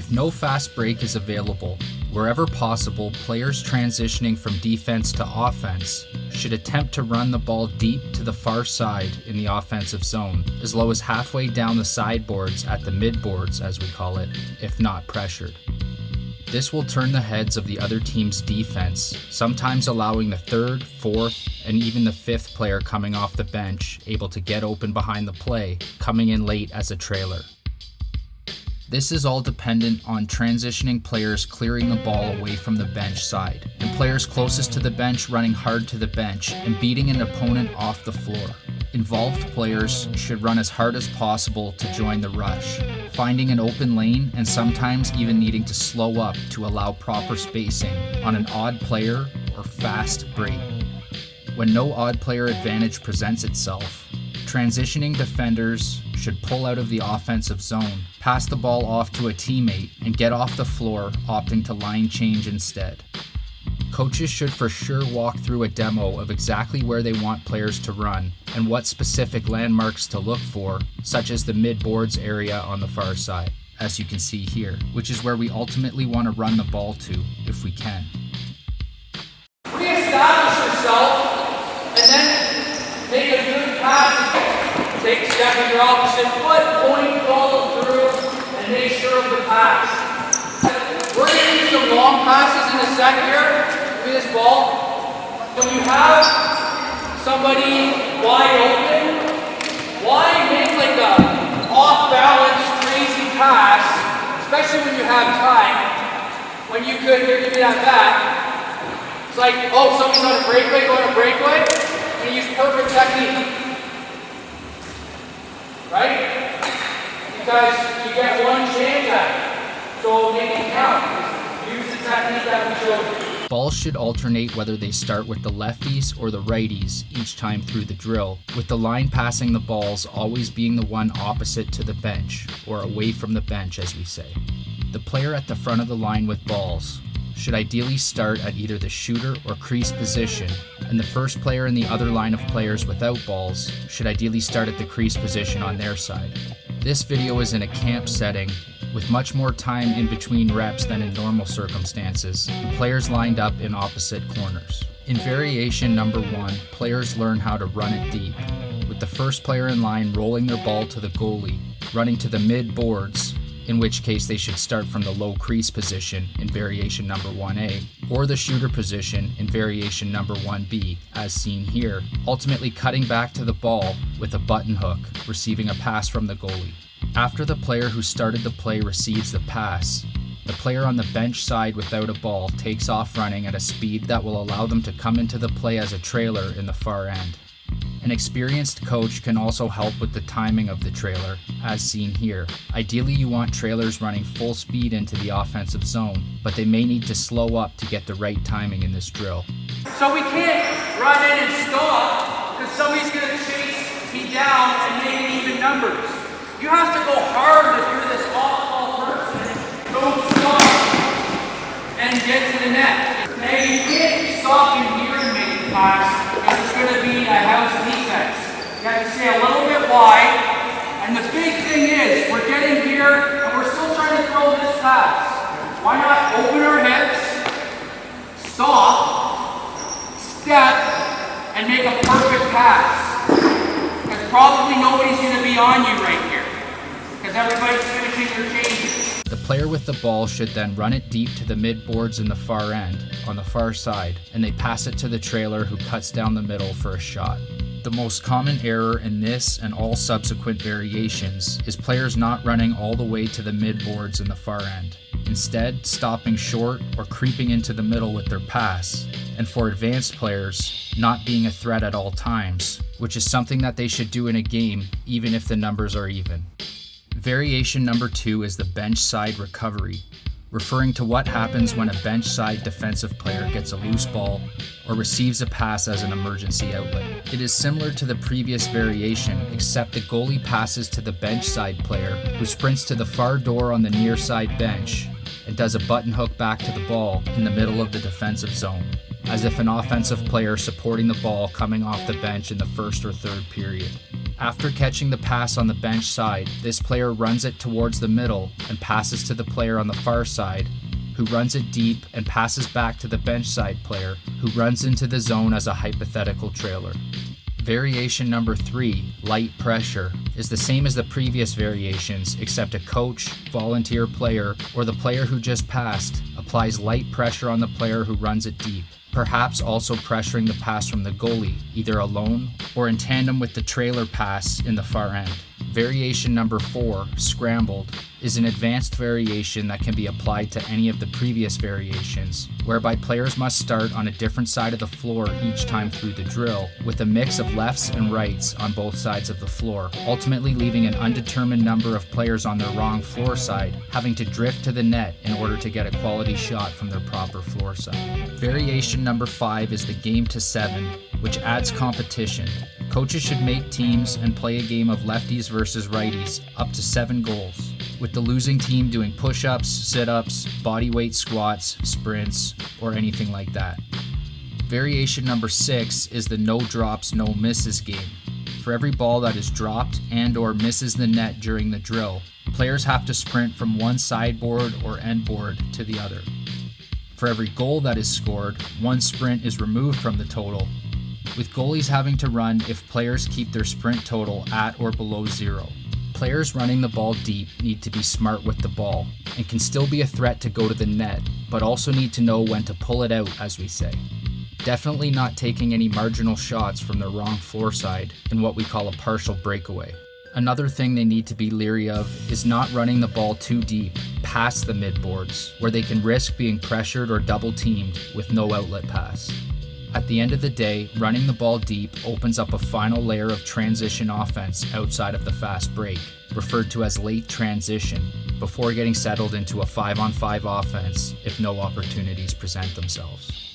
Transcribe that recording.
If no fast break is available, wherever possible, players transitioning from defense to offense should attempt to run the ball deep to the far side in the offensive zone, as low as halfway down the sideboards at the midboards, as we call it, if not pressured. This will turn the heads of the other team's defense, sometimes allowing the third, fourth, and even the fifth player coming off the bench able to get open behind the play, coming in late as a trailer. This is all dependent on transitioning players clearing the ball away from the bench side, and players closest to the bench running hard to the bench and beating an opponent off the floor. Involved players should run as hard as possible to join the rush, finding an open lane and sometimes even needing to slow up to allow proper spacing on an odd player or fast break. When no odd player advantage presents itself, transitioning defenders should pull out of the offensive zone, pass the ball off to a teammate, and get off the floor, opting to line change instead. Coaches should for sure walk through a demo of exactly where they want players to run and what specific landmarks to look for, such as the mid-boards area on the far side, as you can see here, which is where we ultimately want to run the ball to, if we can. Re-establish yourself and then make a good pass. Take a step with your opposite foot, point, follow through, and make sure of the pass. We're going to use some long passes in a sec here. Give me this ball. When you have somebody wide open, why make like a off-balance, crazy pass, especially when you have time, when you could, here, give me that back. It's like, oh, somebody's on a breakaway, going a breakaway, and you use perfect technique. Right? Because you get one chance at it. So make it count. Use the technique that we showed you. Balls should alternate whether they start with the lefties or the righties each time through the drill, with the line passing the balls always being the one opposite to the bench, or away from the bench as we say. The player at the front of the line with balls should ideally start at either the shooter or crease position, and the first player in the other line of players without balls should ideally start at the crease position on their side. This video is in a camp setting with much more time in between reps than in normal circumstances, and players lined up in opposite corners. In variation number 1, players learn how to run it deep, with the first player in line rolling their ball to the goalie, running to the mid-boards, in which case they should start from the low crease position in variation number 1A, or the shooter position in variation number 1B, as seen here, ultimately cutting back to the ball with a button hook, receiving a pass from the goalie. After the player who started the play receives the pass, the player on the bench side without a ball takes off running at a speed that will allow them to come into the play as a trailer in the far end. An experienced coach can also help with the timing of the trailer, as seen here. Ideally, you want trailers running full speed into the offensive zone, but they may need to slow up to get the right timing in this drill. So we can't run in and stop, because somebody's going to chase me down and make it even numbers. You have to go hard if you're this off-ball person. Don't stop and get to the net. Hey, you can't stop in here and make the pass. It's going to be a house defense. You have to stay a little bit wide. And the big thing is, we're getting here and we're still trying to throw this pass. Why not open our hips, stop, step, and make a perfect pass? Because probably nobody's going to be on you right here. Because everybody's finishing their changes. The player with the ball should then run it deep to the mid-boards in the far end, on the far side, and they pass it to the trailer who cuts down the middle for a shot. The most common error in this and all subsequent variations is players not running all the way to the mid-boards in the far end, instead stopping short or creeping into the middle with their pass, and for advanced players, not being a threat at all times, which is something that they should do in a game even if the numbers are even. Variation number 2 is the bench side recovery, referring to what happens when a bench side defensive player gets a loose ball or receives a pass as an emergency outlet. It is similar to the previous variation, except the goalie passes to the bench side player, who sprints to the far door on the near side bench and does a button hook back to the ball in the middle of the defensive zone. as if an offensive player supporting the ball coming off the bench in the first or third period. After catching the pass on the bench side, this player runs it towards the middle and passes to the player on the far side, who runs it deep and passes back to the bench side player, who runs into the zone as a hypothetical trailer. Variation number 3, light pressure, is the same as the previous variations, except a coach, volunteer player, or the player who just passed applies light pressure on the player who runs it deep, perhaps also pressuring the pass from the goalie, either alone or in tandem with the trailer pass in the far end. Variation number 4, Scrambled, is an advanced variation that can be applied to any of the previous variations, whereby players must start on a different side of the floor each time through the drill, with a mix of lefts and rights on both sides of the floor, ultimately leaving an undetermined number of players on their wrong floor side having to drift to the net in order to get a quality shot from their proper floor side. Variation number 5 is the game to 7, which adds competition. Coaches should make teams and play a game of lefties versus righties up to 7 goals, with the losing team doing push-ups, sit-ups, bodyweight squats, sprints, or anything like that. Variation number 6 is the no drops, no misses game. For every ball that is dropped and or misses the net during the drill, players have to sprint from one sideboard or endboard to the other. For every goal that is scored, one sprint is removed from the total, with goalies having to run if players keep their sprint total at or below 0. Players running the ball deep need to be smart with the ball and can still be a threat to go to the net, but also need to know when to pull it out, as we say. Definitely not taking any marginal shots from the wrong floor side in what we call a partial breakaway. Another thing they need to be leery of is not running the ball too deep past the midboards, where they can risk being pressured or double teamed with no outlet pass. At the end of the day, running the ball deep opens up a final layer of transition offense outside of the fast break, referred to as late transition, before getting settled into a 5-on-5 offense if no opportunities present themselves.